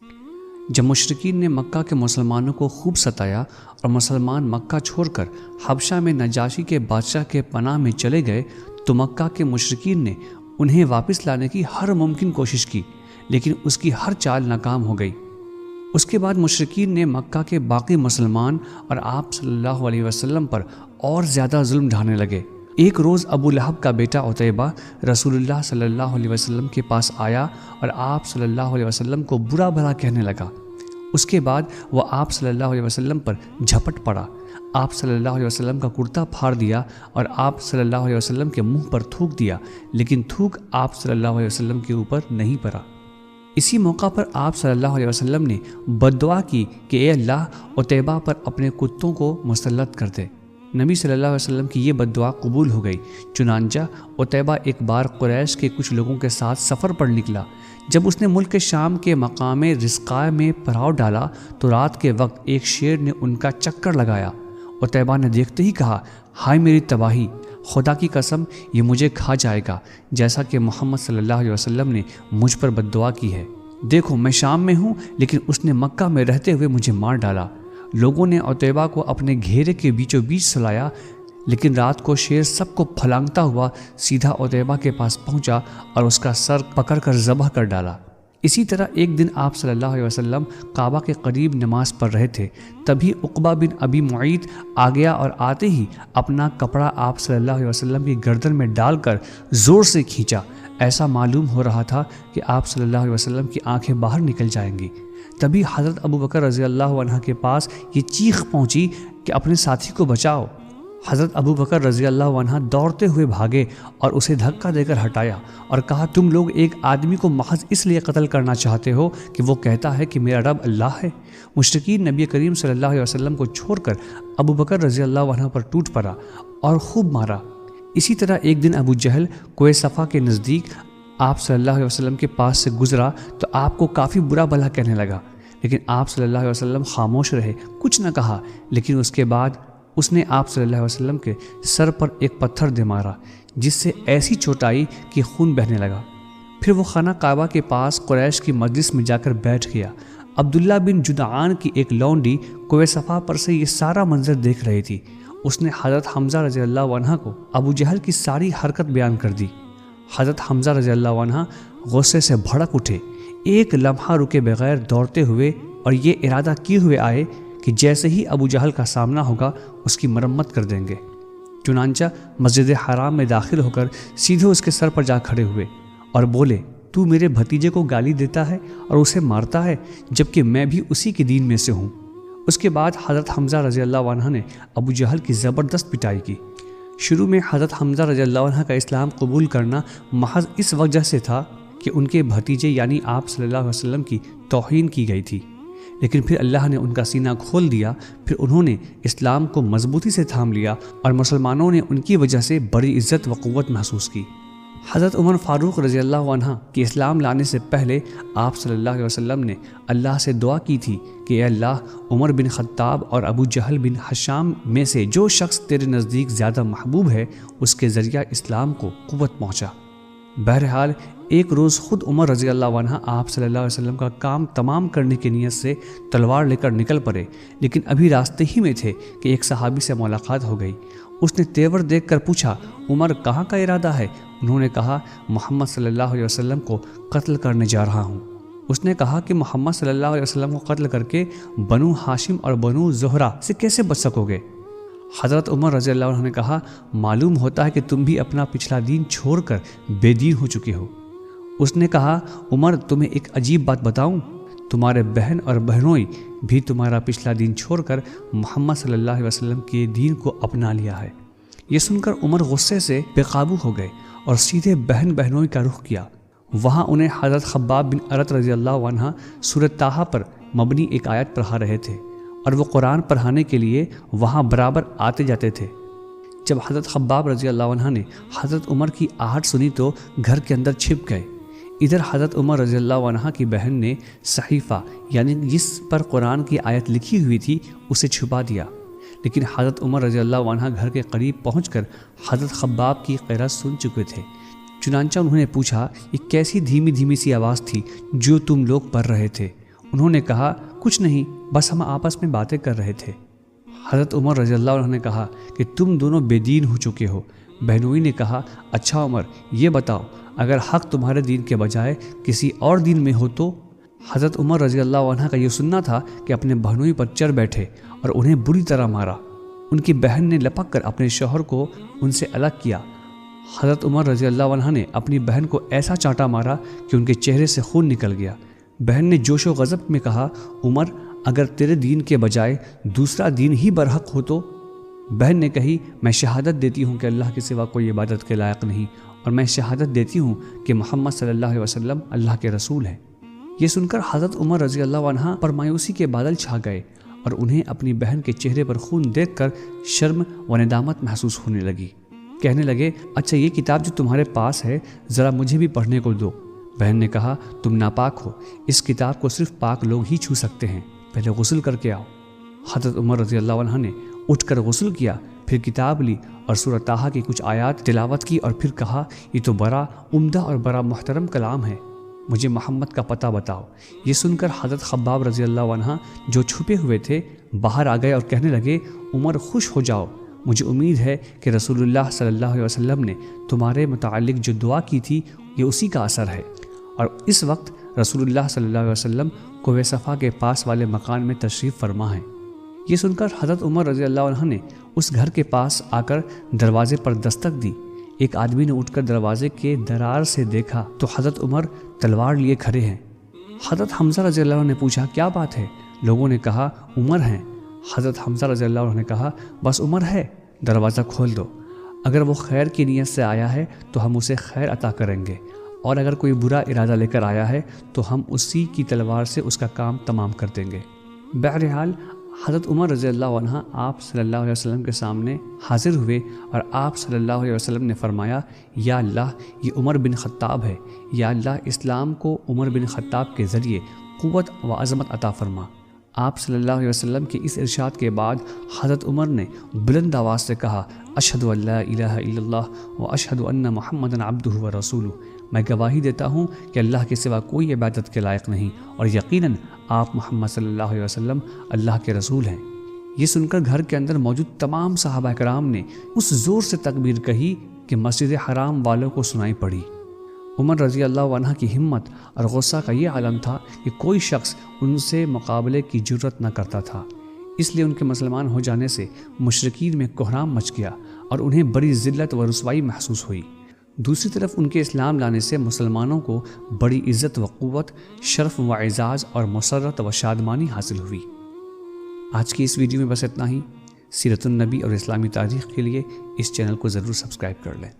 جب مشرکین نے مکہ کے مسلمانوں کو خوب ستایا اور مسلمان مکہ چھوڑ کر حبشہ میں نجاشی کے بادشاہ کے پناہ میں چلے گئے تو مکہ کے مشرکین نے انہیں واپس لانے کی ہر ممکن کوشش کی، لیکن اس کی ہر چال ناکام ہو گئی۔ اس کے بعد مشرکین نے مکہ کے باقی مسلمان اور آپ صلی اللہ علیہ وسلم پر اور زیادہ ظلم ڈھانے لگے۔ ایک روز ابو لہب کا بیٹا عتیبہ رسول اللہ صلی اللہ علیہ وسلم کے پاس آیا اور آپ صلی اللہ علیہ وسلم کو برا بھلا کہنے لگا۔ اس کے بعد وہ آپ صلی اللہ علیہ وسلم پر جھپٹ پڑا، آپ صلی اللہ علیہ وسلم کا کرتا پھاڑ دیا اور آپ صلی اللہ علیہ وسلم کے منہ پر تھوک دیا، لیکن تھوک آپ صلی اللہ علیہ وسلم کے اوپر نہیں پڑا۔ اسی موقع پر آپ صلی اللہ علیہ وسلم نے بد دعا کی کہ اے اللہ عتیبہ پر اپنے کتوں کو مسلط کر دے۔ نبی صلی اللہ علیہ وسلم کی یہ بد دعا قبول ہو گئی، چنانچہ عتیبہ ایک بار قریش کے کچھ لوگوں کے ساتھ سفر پر نکلا۔ جب اس نے ملک شام کے مقام رزقہ میں پڑاؤ ڈالا تو رات کے وقت ایک شیر نے ان کا چکر لگایا۔ عتیبہ نے دیکھتے ہی کہا، ہائے میری تباہی، خدا کی قسم یہ مجھے کھا جائے گا، جیسا کہ محمد صلی اللہ علیہ وسلم نے مجھ پر بد دعا کی ہے۔ دیکھو میں شام میں ہوں، لیکن اس نے مکہ میں رہتے ہوئے مجھے مار ڈالا۔ لوگوں نے عتیبہ کو اپنے گھیرے کے بیچوں بیچ سلایا، لیکن رات کو شیر سب کو پھلانگتا ہوا سیدھا عتیبہ کے پاس پہنچا اور اس کا سر پکڑ کر ذبح کر ڈالا۔ اسی طرح ایک دن آپ صلی اللہ علیہ وسلم کعبہ کے قریب نماز پڑھ رہے تھے، تبھی عقبہ بن ابی معیط آ گیا اور آتے ہی اپنا کپڑا آپ صلی اللہ علیہ وسلم کی گردن میں ڈال کر زور سے کھینچا۔ ایسا معلوم ہو رہا تھا کہ آپ صلی اللہ علیہ وسلم کی آنکھیں باہر نکل جائیں گی۔ تبھی حضرت ابو بکر رضی اللہ عنہ کے پاس یہ چیخ پہنچی کہ اپنے ساتھی کو بچاؤ۔ حضرت ابو بکر رضی اللہ عنہ دوڑتے ہوئے بھاگے اور اسے دھکا دے کر ہٹایا اور کہا، تم لوگ ایک آدمی کو محض اس لیے قتل کرنا چاہتے ہو کہ وہ کہتا ہے کہ میرا رب اللہ ہے۔ مشرکین نبی کریم صلی اللہ علیہ وسلم کو چھوڑ کر ابو بکر رضی اللہ عنہ پر ٹوٹ پڑا اور خوب مارا۔ اسی طرح ایک دن ابو جہل کوہ صفا کے نزدیک آپ صلی اللہ علیہ وسلم کے پاس سے گزرا تو آپ کو کافی برا بھلا کہنے لگا، لیکن آپ صلی اللہ علیہ وسلم خاموش رہے، کچھ نہ کہا۔ لیکن اس کے بعد اس نے آپ صلی اللہ علیہ وسلم کے سر پر ایک پتھر دے مارا، جس سے ایسی چوٹ آئی کہ خون بہنے لگا۔ پھر وہ خانہ کعبہ کے پاس قریش کی مجلس میں جا کر بیٹھ گیا۔ عبداللہ بن جدعان کی ایک لونڈی کوہ صفا پر سے یہ سارا منظر دیکھ رہی تھی۔ اس نے حضرت حمزہ رضی اللہ عنہ کو ابو جہل کی ساری حرکت بیان کر دی۔ حضرت حمزہ رضی اللہ عنہ غصے سے بھڑک اٹھے، ایک لمحہ رکے بغیر دوڑتے ہوئے اور یہ ارادہ کیے ہوئے آئے کہ جیسے ہی ابو جہل کا سامنا ہوگا اس کی مرمت کر دیں گے۔ چنانچہ مسجد حرام میں داخل ہو کر سیدھے اس کے سر پر جا کھڑے ہوئے اور بولے، تو میرے بھتیجے کو گالی دیتا ہے اور اسے مارتا ہے، جبکہ میں بھی اسی کے دین میں سے ہوں۔ اس کے بعد حضرت حمزہ رضی اللہ عنہ نے ابو جہل کی زبردست پٹائی کی۔ شروع میں حضرت حمزہ رضی اللہ عنہ کا اسلام قبول کرنا محض اس وجہ سے تھا کہ ان کے بھتیجے یعنی آپ صلی اللہ علیہ وسلم کی توہین کی گئی تھی، لیکن پھر اللہ نے ان کا سینہ کھول دیا، پھر انہوں نے اسلام کو مضبوطی سے تھام لیا اور مسلمانوں نے ان کی وجہ سے بڑی عزت و قوت محسوس کی۔ حضرت عمر فاروق رضی اللہ عنہ کی اسلام لانے سے پہلے آپ صلی اللہ علیہ وسلم نے اللہ سے دعا کی تھی کہ اے اللہ، عمر بن خطاب اور ابو جہل بن ہشام میں سے جو شخص تیرے نزدیک زیادہ محبوب ہے اس کے ذریعہ اسلام کو قوت پہنچا۔ بہرحال ایک روز خود عمر رضی اللہ عنہ آپ صلی اللہ علیہ وسلم کا کام تمام کرنے کی نیت سے تلوار لے کر نکل پڑے، لیکن ابھی راستے ہی میں تھے کہ ایک صحابی سے ملاقات ہو گئی۔ اس نے تیور دیکھ کر پوچھا، عمر کہاں کا ارادہ ہے؟ انہوں نے کہا، محمد صلی اللہ علیہ وسلم کو قتل کرنے جا رہا ہوں۔ اس نے کہا کہ محمد صلی اللہ علیہ وسلم کو قتل کر کے بنو ہاشم اور بنو زہرہ سے کیسے بچ سکو گے؟ حضرت عمر رضی اللہ عنہ نے کہا، معلوم ہوتا ہے کہ تم بھی اپنا پچھلا دین چھوڑ کر بے دین ہو چکے ہو۔ اس نے کہا، عمر تمہیں ایک عجیب بات بتاؤں، تمہارے بہن اور بہنوئی بھی تمہارا پچھلا دین چھوڑ کر محمد صلی اللہ علیہ وسلم کے دین کو اپنا لیا ہے۔ یہ سن کر عمر غصے سے بے قابو ہو گئے اور سیدھے بہن بہنوئی کا رخ کیا۔ وہاں انہیں حضرت خباب بن ارت رضی اللہ عنہ سورۃ طٰہٰ پر مبنی ایک آیت پڑھا رہے تھے اور وہ قرآن پڑھانے کے لیے وہاں برابر آتے جاتے تھے۔ جب حضرت خباب رضی اللہ عنہ نے حضرت عمر کی آہٹ سنی تو گھر کے اندر چھپ گئے۔ ادھر حضرت عمر رضی اللہ عنہ کی بہن نے صحیفہ یعنی جس پر قرآن کی آیت لکھی ہوئی تھی اسے چھپا دیا، لیکن حضرت عمر رضی اللہ عنہ گھر کے قریب پہنچ کر حضرت خباب کی قرأت سن چکے تھے۔ چنانچہ انہوں نے پوچھا، یہ کیسی دھیمی دھیمی سی آواز تھی جو تم لوگ پڑھ رہے تھے؟ انہوں نے کہا کچھ نہیں، بس ہم آپس میں باتیں کر رہے تھے۔ حضرت عمر رضی اللہ عنہ نے کہا کہ تم دونوں بے دین ہو چکے ہو۔ بہنوئی نے کہا اچھا عمر، یہ بتاؤ اگر حق تمہارے دین کے بجائے کسی اور دین میں ہو تو؟ حضرت عمر رضی اللہ عنہ کا یہ سننا تھا کہ اپنے بہنوئی پر چڑھ بیٹھے اور انہیں بری طرح مارا۔ ان کی بہن نے لپک کر اپنے شوہر کو ان سے الگ کیا۔ حضرت عمر رضی اللہ عنہ نے اپنی بہن کو ایسا چانٹا مارا کہ ان کے چہرے سے خون نکل گیا۔ بہن نے جوش و غضب میں کہا عمر، اگر تیرے دین کے بجائے دوسرا دین ہی برحق ہو تو؟ بہن نے کہی میں شہادت دیتی ہوں کہ اللہ کے سوا کوئی عبادت کے لائق نہیں، اور میں شہادت دیتی ہوں کہ محمد صلی اللہ علیہ وسلم اللہ کے رسول ہیں۔ یہ سن کر حضرت عمر رضی اللہ عنہ پر مایوسی کے بادل چھا گئے اور انہیں اپنی بہن کے چہرے پر خون دیکھ کر شرم و ندامت محسوس ہونے لگی۔ کہنے لگے اچھا یہ کتاب جو تمہارے پاس ہے ذرا مجھے بھی پڑھنے کو دو۔ بہن نے کہا تم ناپاک ہو، اس کتاب کو صرف پاک لوگ ہی چھو سکتے ہیں، پہلے غسل کر کے آؤ۔ حضرت عمر رضی اللہ عنہ نے اٹھ کر غسل کیا، پھر کتاب لی اور سورہ طٰہٰ کی کچھ آیات تلاوت کی اور پھر کہا یہ تو بڑا عمدہ اور بڑا محترم کلام ہے، مجھے محمد کا پتہ بتاؤ۔ یہ سن کر حضرت خباب رضی اللہ عنہ جو چھپے ہوئے تھے باہر آ گئے اور کہنے لگے عمر خوش ہو جاؤ، مجھے امید ہے کہ رسول اللہ صلی اللہ علیہ وسلم نے تمہارے متعلق جو دعا کی تھی یہ اسی کا اثر ہے۔ اور اس وقت رسول اللہ صلی اللہ علیہ وسلم کوہ صفا کے پاس والے مکان میں تشریف فرما ہیں۔ یہ سن کر حضرت عمر رضی اللہ عنہ نے اس گھر کے پاس آ کر دروازے پر دستک دی۔ ایک آدمی نے اٹھ کر دروازے کے درار سے دیکھا تو حضرت عمر تلوار لیے کھڑے ہیں۔ حضرت حمزہ رضی اللہ عنہ نے پوچھا کیا بات ہے؟ لوگوں نے کہا عمر ہیں۔ حضرت حمزہ رضی اللہ عنہ نے کہا بس عمر ہے، دروازہ کھول دو، اگر وہ خیر کی نیت سے آیا ہے تو ہم اسے خیر عطا کریں گے، اور اگر کوئی برا ارادہ لے کر آیا ہے تو ہم اسی کی تلوار سے اس کا کام تمام کر دیں گے۔ بہرحال حضرت عمر رضی اللہ عنہ آپ صلی اللہ علیہ وسلم کے سامنے حاضر ہوئے اور آپ صلی اللہ علیہ وسلم نے فرمایا یا اللہ یہ عمر بن خطاب ہے، یا اللہ اسلام کو عمر بن خطاب کے ذریعے قوت و عظمت عطا فرما۔ آپ صلی اللہ علیہ وسلم کے اس ارشاد کے بعد حضرت عمر نے بلند آواز سے کہا اشہد ان لا الہ الا اللہ و اشہد ان محمدا عبدہ و رسولہ، میں گواہی دیتا ہوں کہ اللہ کے سوا کوئی عبادت کے لائق نہیں، اور یقیناً آپ محمد صلی اللہ علیہ وسلم اللہ کے رسول ہیں۔ یہ سن کر گھر کے اندر موجود تمام صحابہ کرام نے اس زور سے تکبیر کہی کہ مسجد حرام والوں کو سنائی پڑی۔ عمر رضی اللہ عنہ کی ہمت اور غصہ کا یہ عالم تھا کہ کوئی شخص ان سے مقابلے کی جرت نہ کرتا تھا، اس لیے ان کے مسلمان ہو جانے سے مشرکین میں کوہرام مچ گیا اور انہیں بڑی ذلت و رسوائی محسوس ہوئی۔ دوسری طرف ان کے اسلام لانے سے مسلمانوں کو بڑی عزت و قوت، شرف و اعزاز اور مسرت و شادمانی حاصل ہوئی۔ آج کی اس ویڈیو میں بس اتنا ہی۔ سیرت النبی اور اسلامی تاریخ کے لیے اس چینل کو ضرور سبسکرائب کر لیں۔